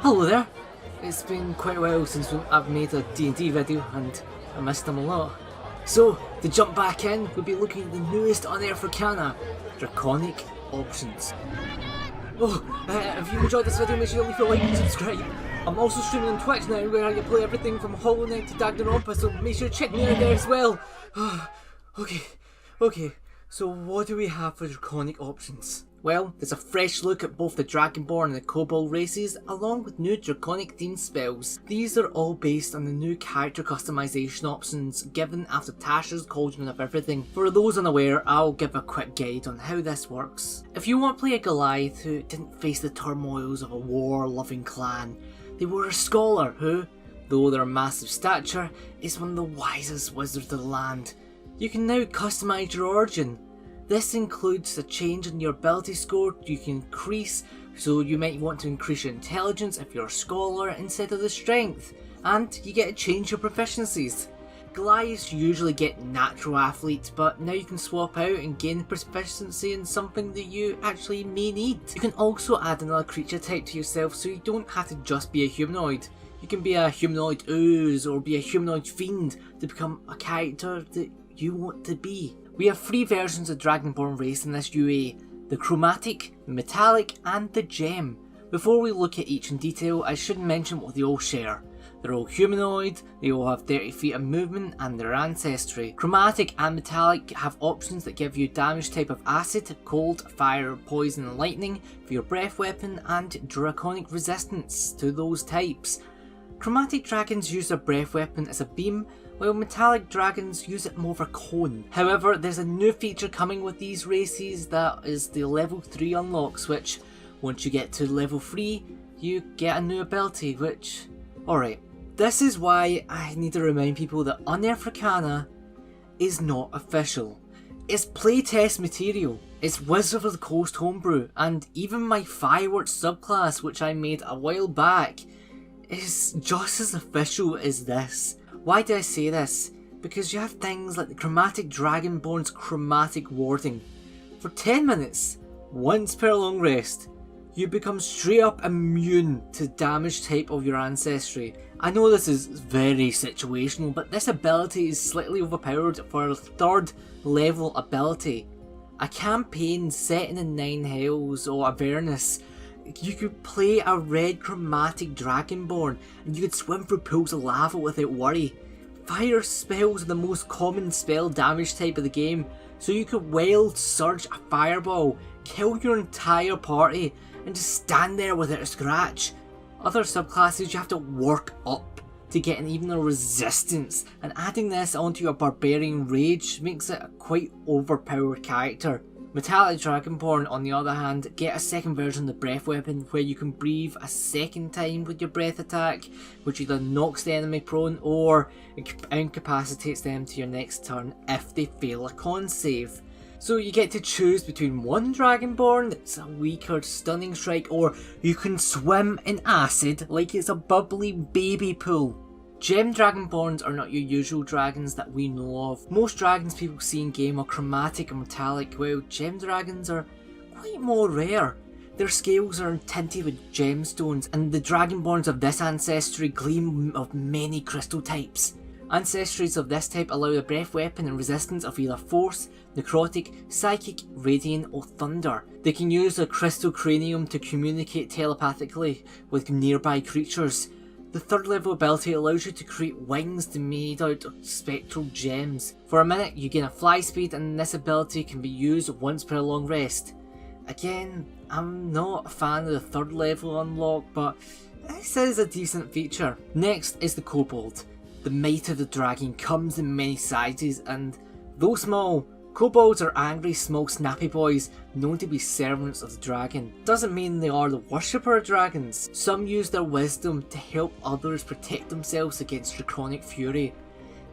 Hello there! It's been quite a while since I've made a D&D video and I missed them a lot. So, to jump back in, we'll be looking at the newest Unearthed Arcana, Draconic Options. If you enjoyed this video, make sure you leave a like and subscribe. I'm also streaming on Twitch now where I play everything from Hollow Knight to Danganronpa, so make sure to check me out there as well. Okay, so what do we have for Draconic Options? Well, there's a fresh look at both the Dragonborn and the Kobold races, along with new Draconic themed spells. These are all based on the new character customization options given after Tasha's Cauldron of Everything. For those unaware, I'll give a quick guide on how this works. If you want to play a Goliath who didn't face the turmoils of a war-loving clan, they were a scholar who, though their massive stature, is one of the wisest wizards of the land. You can now customise your origin. This includes a change in your ability score you can increase, so you might want to increase your intelligence if you're a scholar instead of the strength, and you get to change your proficiencies. Goliaths usually get natural athlete, but now you can swap out and gain proficiency in something that you actually may need. You can also add another creature type to yourself, so you don't have to just be a humanoid. You can be a humanoid ooze or be a humanoid fiend to become a character that you want to be. We have 3 versions of Dragonborn race in this UA, the Chromatic, the Metallic and the Gem. Before we look at each in detail, I should mention what they all share. They're all humanoid, they all have 30 feet of movement and their ancestry. Chromatic and Metallic have options that give you damage type of acid, cold, fire, poison and lightning for your breath weapon and draconic resistance to those types. Chromatic dragons use their breath weapon as a beam, while metallic dragons use it more of a cone. However, there's a new feature coming with these races that is the level 3 unlocks, which once you get to level 3, you get a new ability, which... Alright, this is why I need to remind people that Unearthed Arcana is not official. It's playtest material, it's Wizard of the Coast homebrew, and even my Fireworks subclass, which I made a while back, is just as official as this. Why do I say this? Because you have things like the Chromatic Dragonborn's Chromatic Warding. For 10 minutes, once per long rest, you become straight up immune to damage type of your ancestry. I know this is very situational, but this ability is slightly overpowered for a 3rd level ability. A campaign set in the 9 Hells or Avernus, you could play a red chromatic dragonborn and you could swim through pools of lava without worry. Fire spells are the most common spell damage type of the game, so you could wild surge a fireball, kill your entire party and just stand there without a scratch. Other subclasses you have to work up to get an even a resistance, and adding this onto your barbarian rage makes it a quite overpowered character. Metallic Dragonborn, on the other hand, get a 2nd version of the breath weapon where you can breathe a 2nd time with your breath attack, which either knocks the enemy prone or incapacitates them to your next turn if they fail a con save. So you get to choose between one Dragonborn that's a weaker stunning strike, or you can swim in acid like it's a bubbly baby pool. Gem Dragonborns are not your usual dragons that we know of. Most dragons people see in game are chromatic and metallic, while gem dragons are quite more rare. Their scales are tinted with gemstones, and the Dragonborns of this ancestry gleam of many crystal types. Ancestries of this type allow a breath weapon and resistance of either force, necrotic, psychic, radiant or thunder. They can use a crystal cranium to communicate telepathically with nearby creatures. The 3rd level ability allows you to create wings made out of spectral gems. For a minute you gain a fly speed, and this ability can be used once per long rest. Again, I'm not a fan of the 3rd level unlock, but this is a decent feature. Next is the Kobold. The might of the dragon comes in many sizes, and though small, kobolds are angry small snappy boys known to be servants of the dragon. Doesn't mean they are the worshipper of dragons. Some use their wisdom to help others protect themselves against draconic fury.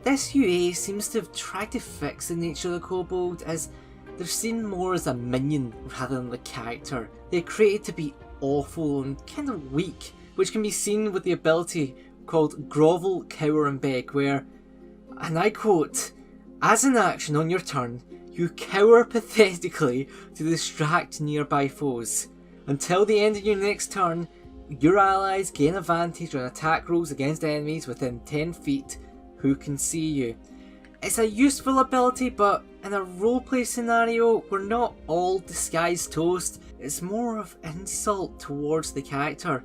This UA seems to have tried to fix the nature of the kobold, as they're seen more as a minion rather than the character. They're created to be awful and kind of weak, which can be seen with the ability called Grovel, Cower and Beg, where, and I quote, "As an action on your turn, you cower pathetically to distract nearby foes. Until the end of your next turn, Your allies gain advantage on attack rolls against enemies within 10 feet who can see you. It's a useful ability, but in a roleplay scenario, we're not all disguised toast. It's more of insult towards the character.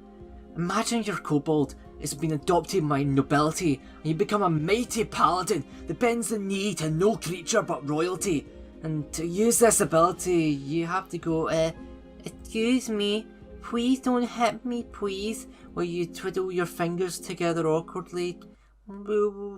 Imagine your kobold has been adopted by nobility and you become a mighty paladin that bends the knee to no creature but royalty. And to use this ability, you have to go, excuse me, please don't hit me, please, while you twiddle your fingers together awkwardly. No.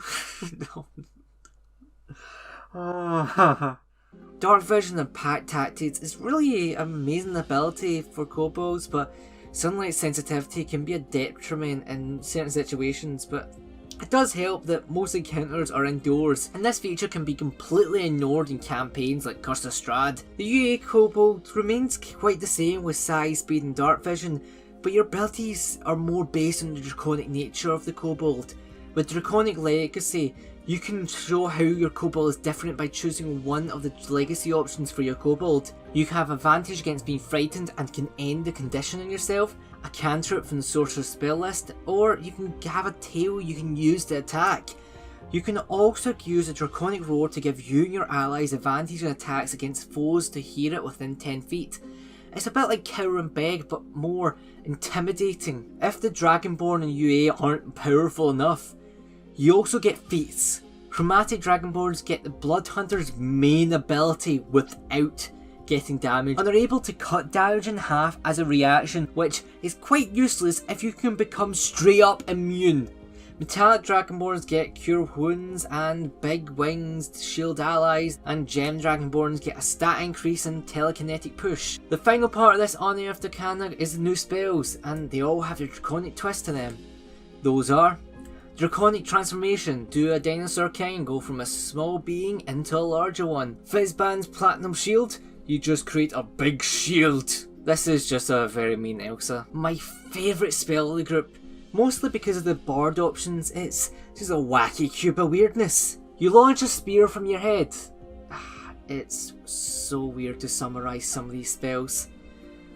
Dark Vision and Pack Tactics is really an amazing ability for kobolds, but sunlight sensitivity can be a detriment in certain situations, but it does help that most encounters are indoors, and this feature can be completely ignored in campaigns like Curse of Strahd. The UA kobold remains quite the same with size, speed and dark vision, but your abilities are more based on the draconic nature of the kobold. With Draconic Legacy, you can show how your kobold is different by choosing one of the legacy options for your kobold. You can have advantage against being frightened and can end the condition on yourself, a cantrip from the sorcerer's spell list, or you can have a tail you can use to attack. You can also use a draconic roar to give you and your allies advantage on attacks against foes to hear it within 10 feet. It's a bit like Cower and Beg, but more intimidating. If the Dragonborn in UA aren't powerful enough, you also get feats. Chromatic Dragonborns get the Blood Hunter's main ability without getting damage, and are able to cut damage in half as a reaction, which is quite useless if you can become straight up immune. Metallic Dragonborns get Cure Wounds and Big Wings to shield allies, and Gem Dragonborns get a stat increase and Telekinetic Push. The final part of this Unearthed Arcana is the new spells, and they all have a draconic twist to them. Those are Draconic Transformation, do a dinosaur kind, go from a small being into a larger one. Fizzband's Platinum Shield, you just create a big shield. This is just a very mean Elsa. My favourite spell of the group, mostly because of the bard options, it's just a wacky cube of weirdness. You launch a spear from your head. It's so weird to summarise some of these spells.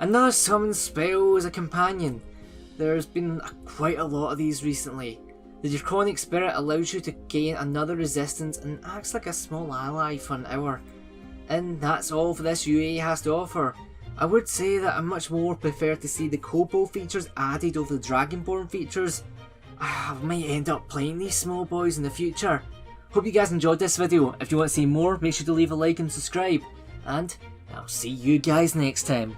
Another summon spell is a companion. There's been quite a lot of these recently. The Draconic Spirit allows you to gain another resistance and acts like a small ally for an hour. And that's all for this UA has to offer. I would say that I much more prefer to see the kobold features added over the Dragonborn features. I might end up playing these small boys in the future. Hope you guys enjoyed this video. If you want to see more, make sure to leave a like and subscribe. And I'll see you guys next time.